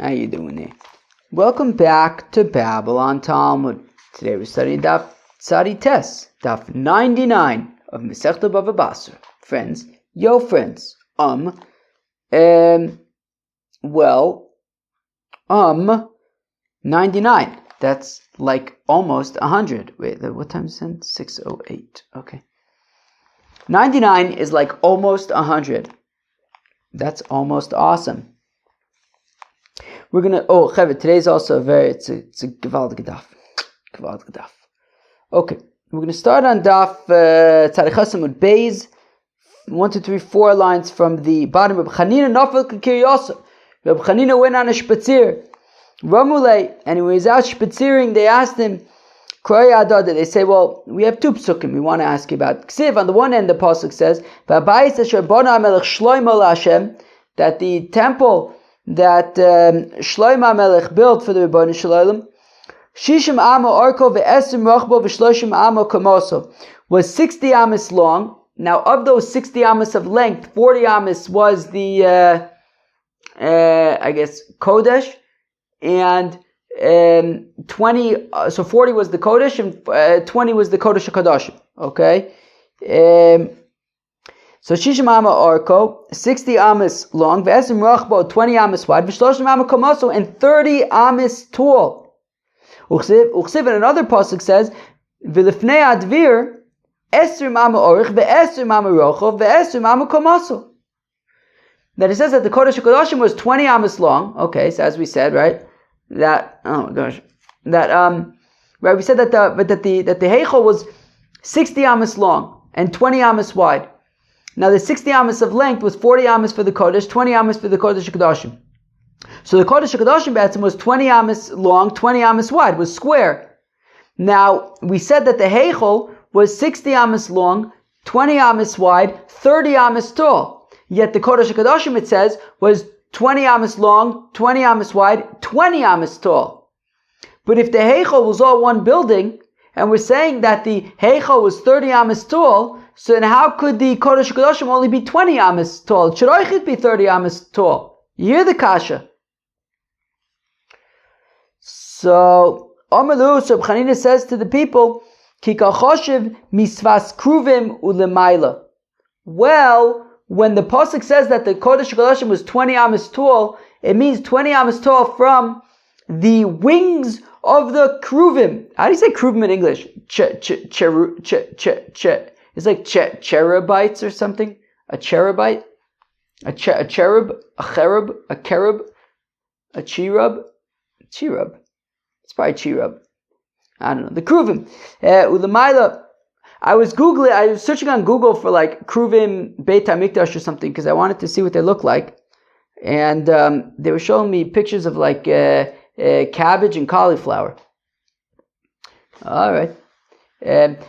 How you doing there? Welcome back to Babylon Talmud. Today we're studying Daf Tzadi Tes, Daf 99 of Masechta BavaBasra. Friends, yo friends, 99. That's like almost 100. Wait, what time is it? 6:08. Okay. 99 is like almost 100. That's almost awesome. We're gonna. Chavit, today's also it's a gewaltige daf. Gewaltige daf. Okay, we're gonna start on daf Tzadi Chesed Beis 1, 2, 3, 4 lines from the bottom. Reb Chanina nafel k'kir Yosef. Reb Chanina went on a spatzir. Ramulei, and when he was out spatziring, they asked him, they say, well, we have two psukim we want to ask you about. Ksiv, on the one end, the pasuk says, that the temple that Shlomo Melech built for the Rebbeinu Shalom, Shishim Amo Orko ve'esim Rochbo ve'shloshim Amo Kamoso, was 60 amas long. Now, of those 60 amas of length, 40 amas was the, Kodesh, and 20, so 40 was the Kodesh, and 20 was the Kodesh HaKadoshim. Okay? So Shishim Amma Orko, 60 amas long, Ve'esim Rachbo, 20 amas wide, V'shloshim Amma Komoso, and 30 amas tall. Uchsiv, and another pasuk says, V'lifnei advir, Esrim Amma Orich, Ve'esrim Amma Rochov, Ve'esrim Amma Komoso. That it says that the Kodesh HaKadoshim was 20 amas long. Okay, so as we said, right? We said that the Heichel was 60 amas long and 20 amas wide. Now the 60 amas of length was 40 amas for the Kodesh, 20 amas for the Kodesh HaKadoshim. So the Kodesh HaKadoshim Batsim was 20 amas long, 20 amas wide, was square. Now we said that the Heichel was 60 amas long, 20 amas wide, 30 amas tall. Yet the Kodesh HaKadoshim, it says, was 20 amas long, 20 amas wide, 20 amas tall. But if the Heichel was all one building, and we're saying that the Heichel was 30 amas tall, so then how could the Kodesh HaKadoshim only be 20 amas tall? It should Oichit be 30 amas tall. You hear the kasha? So, Omerlu, so Chanina says to the people, Kika Choshev misvas kruvim ulemayla. Well, when the pasuk says that the Kodesh HaKadoshim was 20 amas tall, it means 20 amas tall from the wings of the kruvim. How do you say kruvim in English? It's like cherubites or something. A cherubite, a cherub, a cherub, a cherub, a cherub. It's probably cherub. I don't know. The kruvim. Ulamaila. I was searching on Google for like kruvim Beit HaMikdash or something because I wanted to see what they look like, and they were showing me pictures of like cabbage and cauliflower. All right.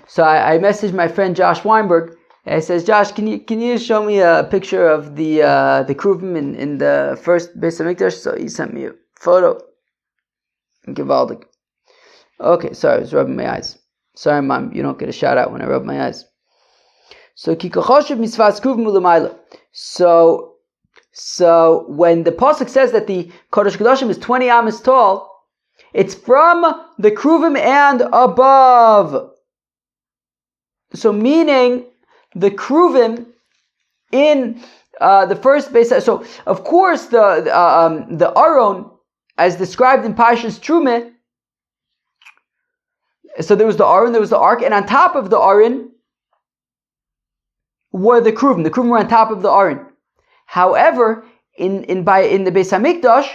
So I messaged my friend Josh Weinberg. And I says, Josh, can you show me a picture of the kruvim in the first Beis HaMikdash? So he sent me a photo. Gewaldig. Okay, sorry, I was rubbing my eyes. Sorry, Mom, you don't get a shout out when I rub my eyes. So kikachoshev misvas kruvim ulamayla. So when the pasuk says that the Kodesh HaKadoshim is 20 amas tall, it's from the kruvim and above. So meaning the kruvim in the first base. So of course the Aron, as described in Parshas Trumah. So there was the Aron, there was the ark, and on top of the Aron were the kruvim. The kruvim were on top of the Aron. However, in the Beis Hamikdash,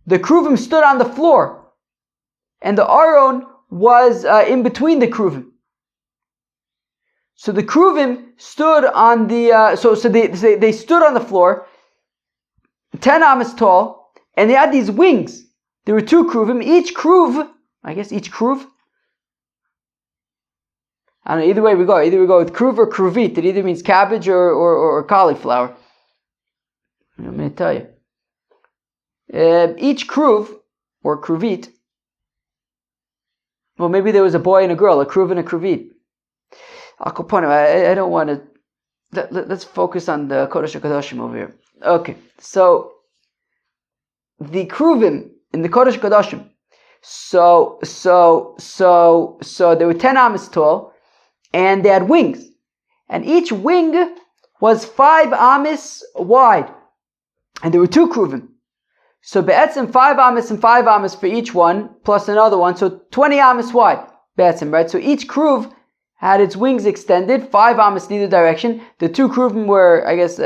the kruvim stood on the floor, and the Aron was in between the kruvim. So the kruvim stood on the they stood on the floor, 10 amas tall, and they had these wings. There were two kruvim. Each kruv. I don't know, either way we go. Either we go with kruv or kruvit. It either means cabbage or cauliflower. I'm going to tell you. Each kruv, or kruvit, well, maybe there was a boy and a girl, a kruv and a kruvit. I don't want to... Let's focus on the Kodesh HaKadoshim over here. Okay, so the kruvim in the Kodesh Kodashim. So they were 10 amas tall, and they had wings, and each wing was 5 amas wide, and there were 2 kruvim. So be'etzim 5 amas and 5 amas for each one, plus another one, so 20 amas wide. Be'etzim, right? So each kruv had its wings extended, 5 amas in either direction. The 2 kruvim were, I guess,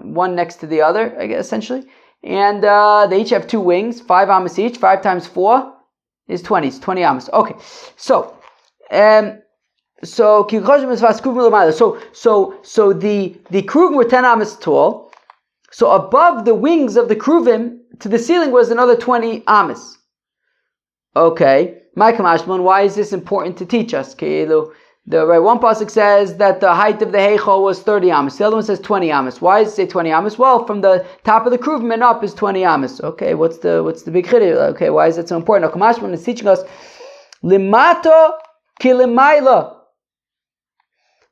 one next to the other, I guess, essentially. And they each have 2 wings, 5 amas each. 5 times 4 is 20. It's 20 amas. Okay, so the kruvim were 10 amas tall. So above the wings of the kruvim to the ceiling was another 20 amas. Okay, why is this important to teach us? One pasuk says that the height of the heichal was 30 amas. The other one says 20 amas. Why does it say 20 amas? Well, from the top of the kruvim and up is 20 amas. Okay, what's the big chiddush? Okay, why is that so important? Now, Kamashman is teaching us limato kilimaila,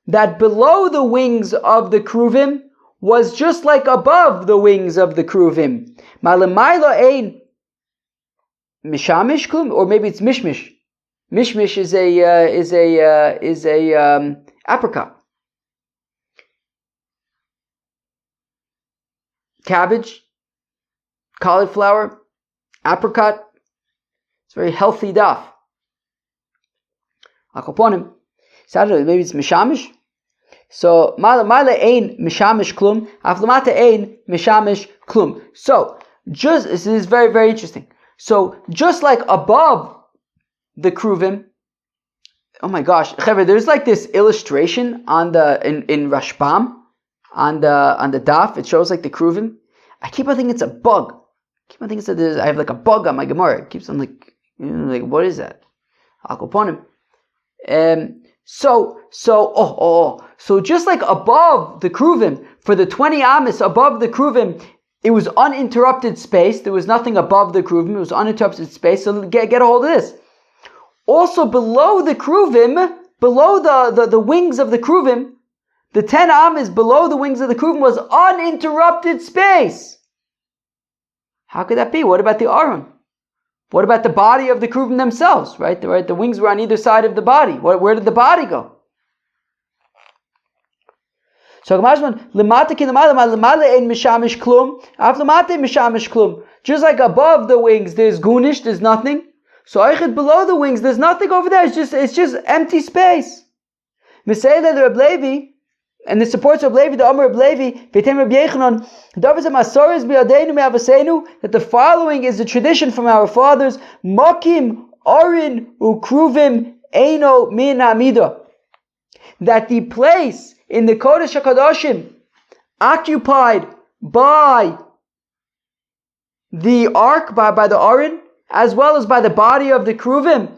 that below the wings of the kruvim was just like above the wings of the kruvim. Malimaila ein mishamish klum, or maybe it's mishmish. Mishmish is a apricot. Cabbage, cauliflower, apricot. It's very healthy daf. Akoponim. Saturday, maybe it's mishamish. So mala ein mishamish klum, aflamata ein mishamish klum. So this is very, very interesting. So just like above the kruvim, oh my gosh, Chaver, there's like this illustration on in Rashbam on the daf. It shows like the kruvim. I keep on thinking it's a bug. I have like a bug on my Gemara. It keeps on like what is that? Akoponim. So just like above the kruvim, for the 20 amas above the kruvim, it was uninterrupted space. There was nothing above the kruvim. It was uninterrupted space. So get a hold of this. Also below the kruvim, below the wings of the kruvim, the 10 amas below the wings of the kruvim was uninterrupted space. How could that be? What about the aron? What about the body of the kruvim themselves? Right? The wings were on either side of the body. Where did the body go? So just like above the wings, there's gunish, there's nothing. So Eichid below the wings, there's nothing over there. It's just empty space. Misayla the Reb Levi, and this supports Reb Levi, the Amar Reb Levi, Beitem Reb Yechanan, that the following is a tradition from our fathers: Makim Arin Ukruvim Eino Min Hamida. That the place in the Kodesh HaKadoshim occupied by the ark, by the Arin, as well as by the body of the kruvim,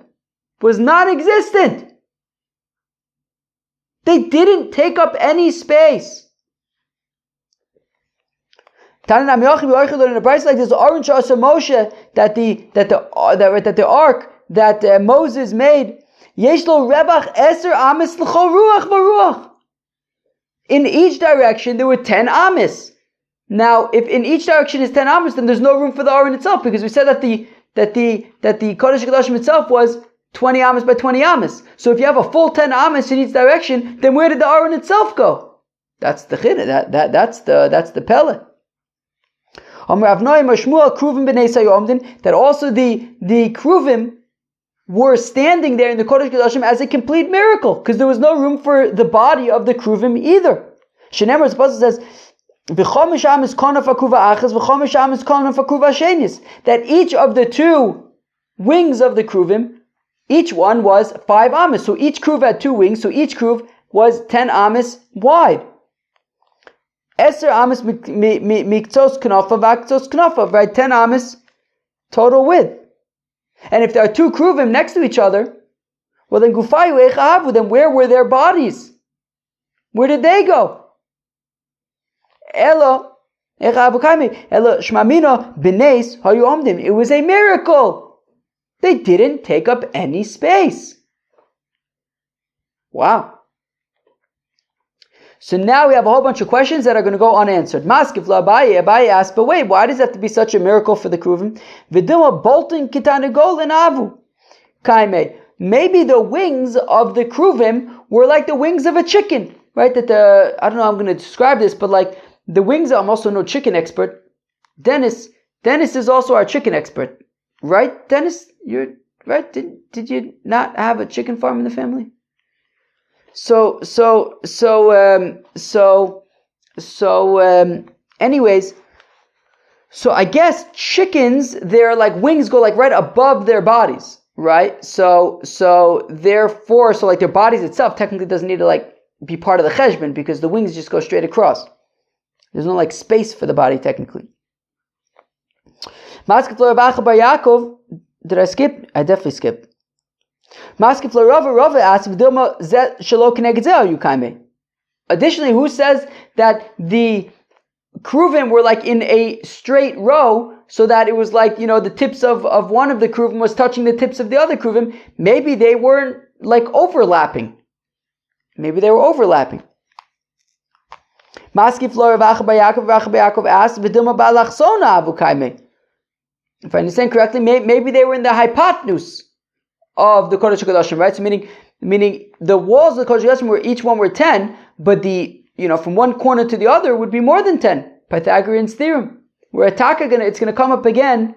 was non-existent. They didn't take up any space. In a price like this, Aron Shasa Moshe, that the ark that Moses made, Yeshlo Rebach Eser Amis L'chol Ruach V'Ruach. In each direction there were 10 amis. Now, if in each direction is 10 amis, then there's no room for the Aron itself, because we said that the Kodesh HaKadoshim itself was 20 amas by 20 amas. So if you have a full 10 amas in each direction, then where did the Aron itself go? That's the chiddush. That's the pele. That also the kruvim were standing there in the Kodesh HaKadoshim as a complete miracle, because there was no room for the body of the kruvim either. Shenemar, the pasuk says, that each of the 2 wings of the kruvim, each one was 5 amas. So each kruv had 2 wings, so each kruv was 10 amas wide. Eser amas miktzos knafa vaktzos knafa, right? 10 amas total width. And if there are 2 kruvim next to each other, well then gufayu echahavu, then where were their bodies? Where did they go? It was a miracle. They didn't take up any space. Wow. So now we have a whole bunch of questions that are going to go unanswered. Maskif la Abaye asked, but wait, why does it have to be such a miracle for the Kruvim? Viduma bolting kitanagol and avu. Kaime. Maybe the wings of the Kruvim were like the wings of a chicken, right? That I don't know how I'm going to describe this, but like the wings, I'm also no chicken expert. Dennis is also our chicken expert, right? Dennis, you're right. Did you not have a chicken farm in the family? Anyways, so I guess chickens, their like wings go like right above their bodies, right? So therefore, like their bodies itself technically doesn't need to like be part of the cheshbon because the wings just go straight across. There's no like space for the body technically. Yaakov, did I skip? I definitely skipped. Rava asked, additionally, who says that the Kruvim were like in a straight row so that it was like, the tips of one of the Kruvim was touching the tips of the other Kruvim? Maybe they weren't like overlapping. Maybe they were overlapping. Yaakov asked, if I understand correctly, maybe they were in the hypotenuse of the Kodesh HaKadoshim, right? So meaning the walls of the Kodesh HaKadoshim were each one were 10, but from one corner to the other would be more than 10. Pythagorean's theorem. Where it's gonna come up again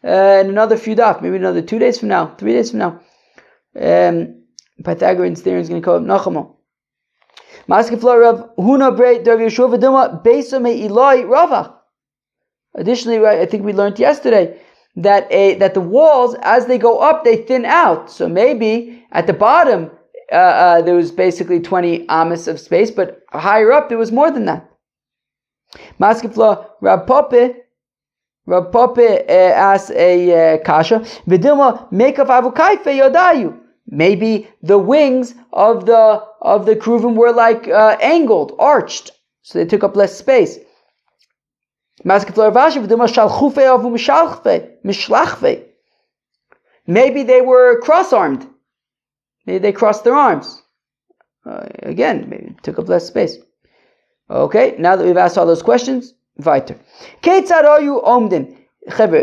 in another few daf, maybe another 2 days from now, 3 days from now. Pythagorean's theorem is gonna come up Nachamo. Additionally, I think we learned yesterday that the walls, as they go up, they thin out. So maybe at the bottom there was basically 20 amas of space, but higher up there was more than that. Maskefla Rab Pope asks a kasha. Vidilma mekav avukaife yodayu. Maybe the wings of the Kruvim were like angled, arched, so they took up less space. Maybe they were cross-armed. Maybe they crossed their arms. Again, maybe it took up less space. Okay, now that we've asked all those questions, weiter. Chaver,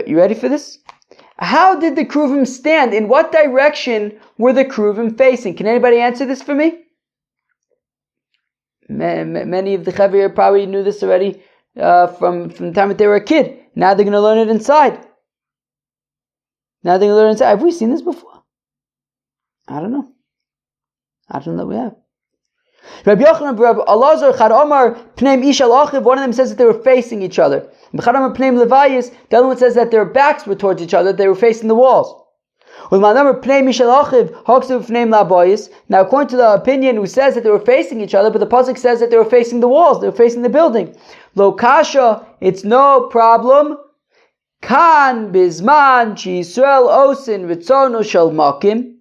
you ready for this? How did the Kruvim stand? In what direction were the Kruvim facing? Can anybody answer this for me? Many of the Chaver probably knew this already. From the time that they were a kid. Now they're going to learn it inside. Have we seen this before? I don't know. I don't know that we have. Rabbi Yochanan, Rabbi Elazar, Chad Omar, Pneim Ish al Achiv, one of them says that they were facing each other. Chad Omar, Pneim Levayis, the other one says that their backs were towards each other, they were facing the walls. Now, according to the opinion who says that they were facing each other, but the pasuk says that they were facing the walls, they were facing the building. Lo kasha, it's no problem. Kan bizman chi Yisrael osin ritzono shel makim.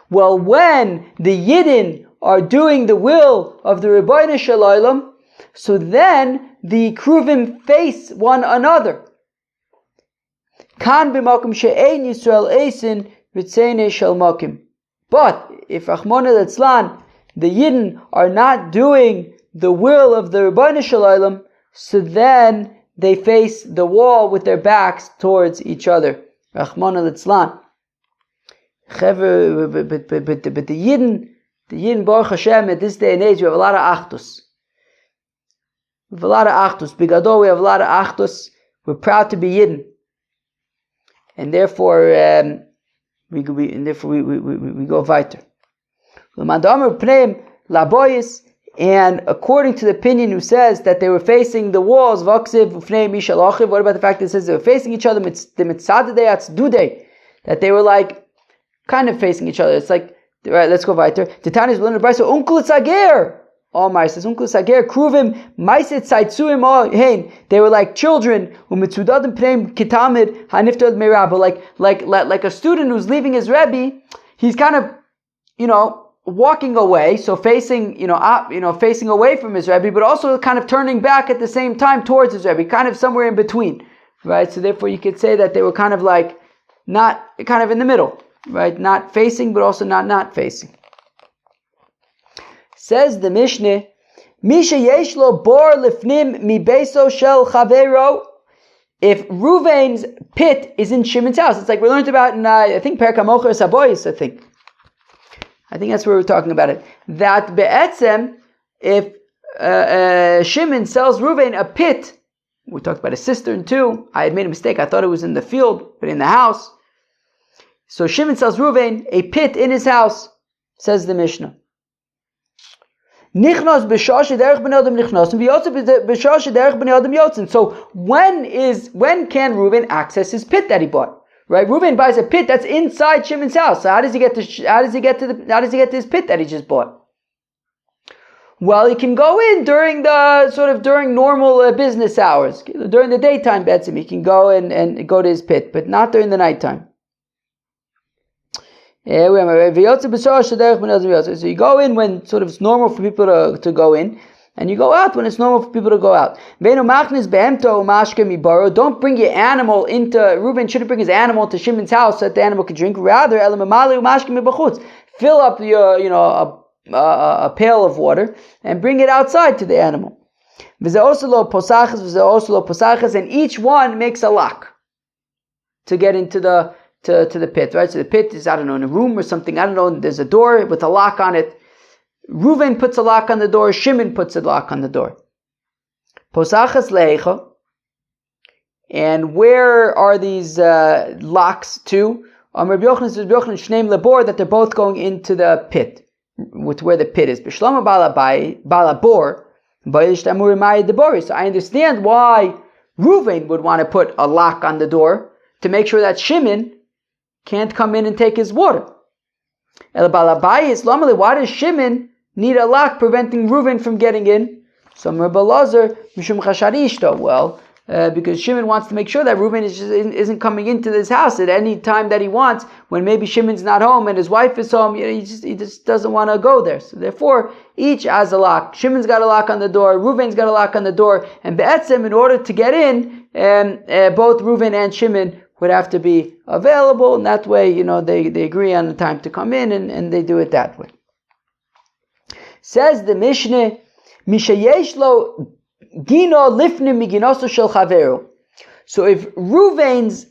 Well, when the Yidden are doing the will of the Rebbeinu Shel Olam, so then the Kruvim face one another. Kan b'makom she'ein Yisrael eisin v'tzeine shel makim. But if Rachmana litzlan, the Yidden are not doing the will of the Rebbeinu Shel Olam, so then they face the wall with their backs towards each other. Rachmana litzlan. But the Yidden Baruch Hashem, at this day and age, we have a lot of achdus. Bigadol, we have a lot of achdus. We're proud to be Yidden. And therefore, we go weiter. And according to the opinion who says that they were facing the walls, what about the fact that it says they were facing each other, that they were like kind of facing each other? It's like, right, let's go weiter. Titanis will learn the Brisa. Unkel Tzager. Omar says, Unkel Tzager, Kruvim, Maiset Saitsuim Hein. They were like children, Umitsudadim Pneim Kitamid, Haniftad Merabah, like a student who's leaving his Rebbe, he's kind of, walking away, so facing, facing away from his Rebbe, but also kind of turning back at the same time towards his Rebbe, kind of somewhere in between, right? So therefore you could say that they were kind of like, not, kind of in the middle. Right, not facing, but also not facing. Says the Mishnah, Misha yeshlo bor lifnim mi beso shel chavero. If Ruvain's pit is in Shimon's house, it's like we learned about in I think Perek HaMocher Sabois. I think that's where we're talking about it. That be'etzem, if Shimon sells Ruvain a pit, we talked about a cistern too. I had made a mistake. I thought it was in the field, but in the house. So Shimon sells Ruvain a pit in his house, says the Mishnah. Nichnos b'shashe derech b'nei adam nichnosim v'yotze b'shashe derech b'nei adam yotzin. So when can Reuven access his pit that he bought? Right, Reuven buys a pit that's inside Shimon's house. So how does he get to his pit that he just bought? Well, he can go in during normal business hours, during the daytime. Betzim, he can go and go to his pit, but not during the nighttime. So you go in when sort of it's normal for people to go in, and you go out when it's normal for people to go out. Don't bring your animal into, Reuben shouldn't bring his animal to Shimon's house so that the animal can drink. Rather, fill up a pail of water and bring it outside to the animal. And each one makes a lock to get into the pit, right? So the pit is, in a room or something. There's a door with a lock on it. Reuven puts a lock on the door. Shimon puts a lock on the door. Posachas leicha. And where are these locks to? Rabbi Yochanan Shneim Labor, that they're both going into the pit, with where the pit is. B'shlama balabor, b'yishtamur ma'id debori. So I understand why Reuven would want to put a lock on the door to make sure that Shimon can't come in and take his water. Why does Shimon need a lock preventing Reuven from getting in? Well, because Shimon wants to make sure that Reuven isn't coming into this house at any time that he wants, when maybe Shimon's not home and his wife is home. He just doesn't want to go there. So therefore, each has a lock. Shimon's got a lock on the door, Reuven's got a lock on the door, and Be'etzem, in order to get in, both Reuven and Shimon would have to be available, and that way, they agree on the time to come in, and they do it that way. Says the Mishnah, Mishayeshlo Gino Lifnim Miginoso Shel Chaveru. So if Reuven's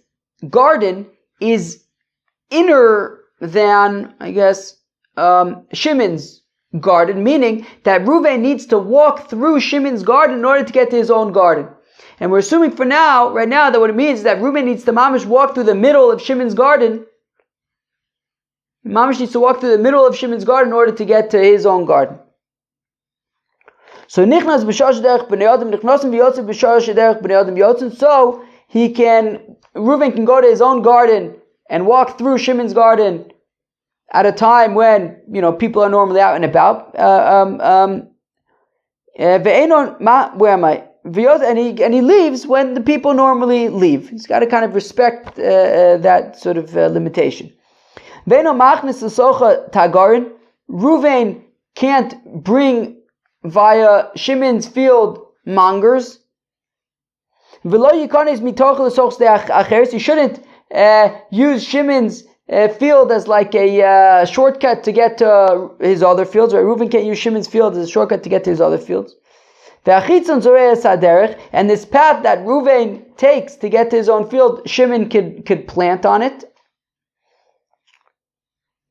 garden is inner than, Shimon's garden, meaning that Reuven needs to walk through Shimon's garden in order to get to his own garden. And we're assuming right now, that what it means is that Reuben needs to mamish walk through the middle of Shimon's garden. Mamish needs to walk through the middle of Shimon's garden in order to get to his own garden. So nichnas b'shash derech b'nei adam nichnasim v'yotzev b'shash derech b'nei adam yotzim. So Reuben can go to his own garden and walk through Shimon's garden at a time when people are normally out and about. Where am I? And he leaves when the people normally leave. He's got to kind of respect that sort of limitation. Reuven can't bring via Shimon's field mongers. He shouldn't use Shimon's field as like a shortcut to get to his other fields. Right? Reuven can't use Shimon's field as a shortcut to get to his other fields. And this path that Reuven takes to get to his own field, Shimon could plant on it.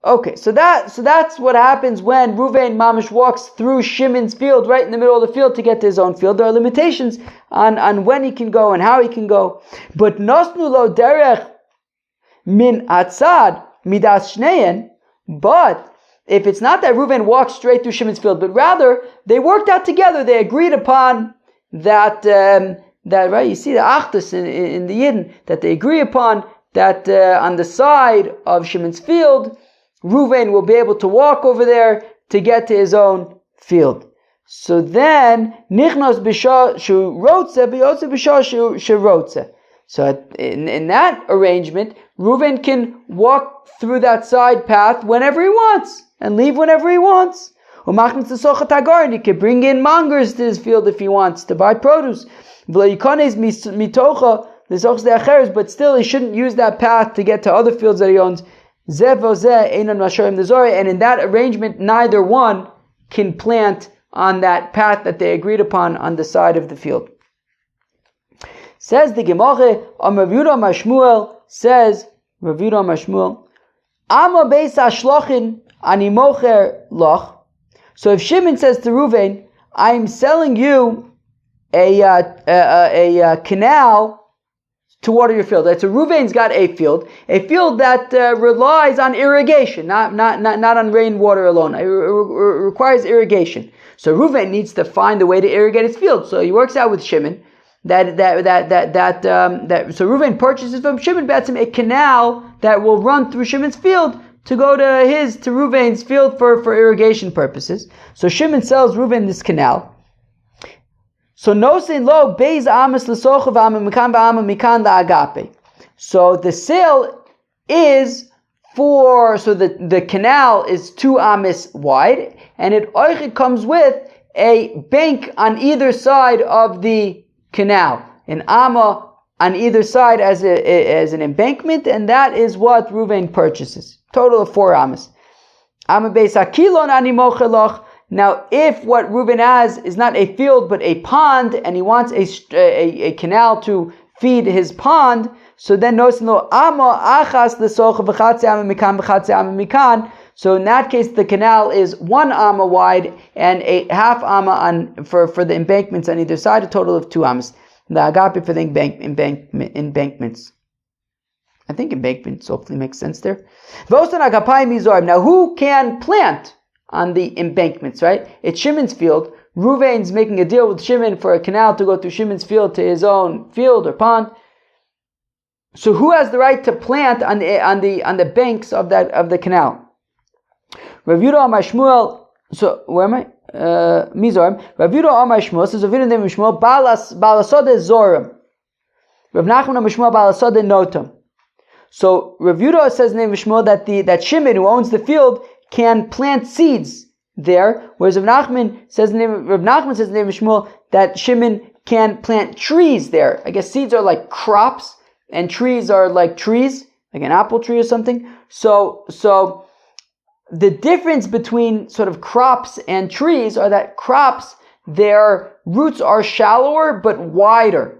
Okay, so that's what happens when Reuven mamish walks through Shimon's field, right in the middle of the field, to get to his own field. There are limitations on when he can go and how he can go. But nosnu lo derech min atzad midas shneyen. But if it's not that Reuven walked straight through Shimon's field, but rather they worked out together, they agreed upon that, right? You see the achdus in the Yidden, that they agree upon that on the side of Shimon's field, Reuven will be able to walk over there to get to his own field. So then, nichnos b'shah shu rotze b'yotze b'shah shu rotze. So in that arrangement, Reuven can walk through that side path whenever he wants and leave whenever he wants. And he can bring in mongers to his field if he wants to buy produce. But still, he shouldn't use that path to get to other fields that he owns. And in that arrangement, neither one can plant on that path that they agreed upon on the side of the field. Says the Gemara, Rav Yehuda Amar Shmuel, says Rav Yehuda Amar Shmuel, Ama beis hashlochin ani mocher loch. So if Shimon says to Reuven, I'm selling you a canal to water your field. Right? So Reuven's got a field that relies on irrigation, not on rainwater alone. It requires irrigation. So Reuven needs to find a way to irrigate his field. So he works out with Shimon so Reuven purchases from Shimon Betzim a canal that will run through Shimon's field to go to Reuven's field for irrigation purposes. So Shimon sells Reuven this canal. So nosein lo beis amas l'sochav ama mikan ba'ama mikan la'agape. So the sale is the canal is 2 amas wide, and it comes with a bank on either side of the canal, an amma on either side as an embankment, and that is what Reuven purchases. Total of 4 amas. Amma beis hakilon ani mocher loch. Now, if what Reuven has is not a field but a pond, and he wants a canal to feed his pond, so then nosin lo amma achas l'soch v'chatzi amma mikan v'chatzi amma mikan. So in that case, the canal is 1 amma wide and a half amma for the embankments on either side, a total of 2 ammas. The agape for the embankments. I think embankments hopefully makes sense there. Now, who can plant on the embankments, right? It's Shimon's field. Reuven's making a deal with Shimon for a canal to go through Shimon's field to his own field or pond. So who has the right to plant on the banks of the canal? Rav Yehuda Amar Shmuel. So where am I? Mizorim. Rav Yehuda Amar Shmuel says Rav Yehuda name Shmuel Balasode Zorim. Rav Nachman Amar Shmuel Balasode Notam. So Rav Yehuda says the name of Shmuel that Shimon, who owns the field, can plant seeds there, whereas Rav Nachman says the name of Shmuel that Shimon can plant trees there. I guess seeds are like crops and trees are like trees, like an apple tree or something. So the difference between sort of crops and trees are that crops, their roots are shallower but wider,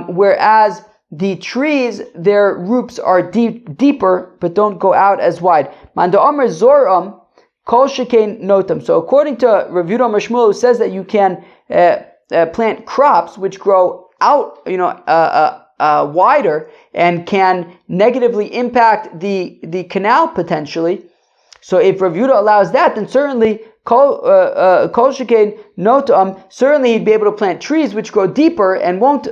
whereas the trees, their roots are deeper but don't go out as wide. Manda Omer Zoram Kol Shekain Notam. So according to Rav Yehuda Amar Shmuel, who says that you can plant crops which grow out, wider and can negatively impact the canal potentially. So if Rav Yehuda allows that, then certainly Kol Shekain Notam, certainly he'd be able to plant trees which grow deeper and won't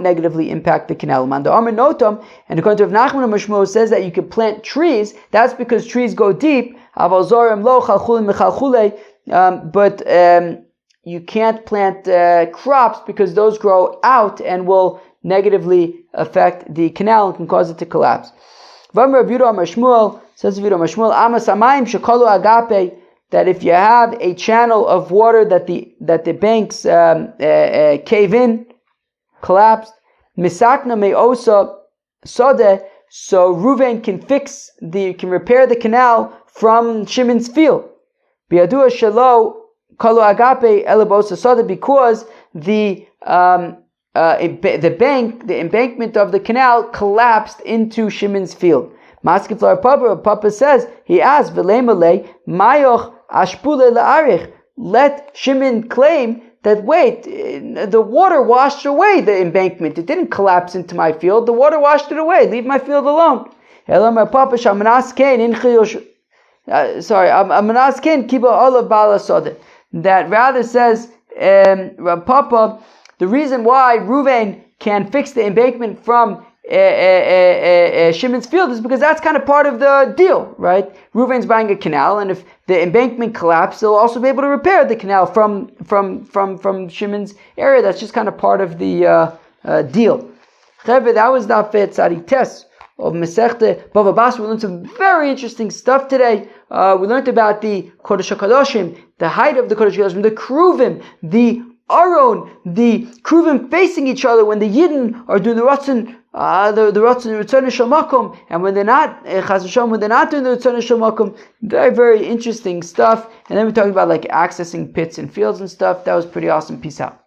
negatively impact the canal. Manda Amar Notam, and according to Rav Nachman Amar Shmuel, says that you can plant trees. That's because trees go deep. But you can't plant crops because those grow out and will negatively affect the canal and can cause it to collapse. Says Rav Yehuda Amar Shmuel, Amas Amayim Shekolu Agape, that if you have a channel of water that the banks cave in, collapsed, Misakna Me'osa Sode, so Reuven can repair the canal from Shimon's field. Biadua Shelo Kolu Agape Elabosa Sode, because the embankment of the canal collapsed into Shimon's field. Maskeflar Papa says, he asked, V'leimale Mayoch Ashpule La'arich. Let Shimon claim that, wait, the water washed away the embankment. It didn't collapse into my field. The water washed it away. Leave my field alone. Amanas Ken Kiba Olav Balasode. That rather says, Papa, the reason why Reuven can fix the embankment from Shimon's field is because that's kind of part of the deal, right? Reuven's buying a canal, and if the embankment collapses, they'll also be able to repair the canal from Shimon's area. That's just kind of part of the deal. That was Daf Tzadik Tes of Masechta BavaBasra. We learned some very interesting stuff today. We learned about the Kodesh HaKadoshim, the height of the Kodesh HaKadoshim, the Kruvim, the Aron, the Kruvim facing each other when the Yidden are doing the Ratzon, the Ratzon Shamakum, and when they're not, when they're not doing the Ratzon Shamakum. Very, very interesting stuff. And then we're talking about like accessing pits and fields and stuff. That was pretty awesome. Peace out.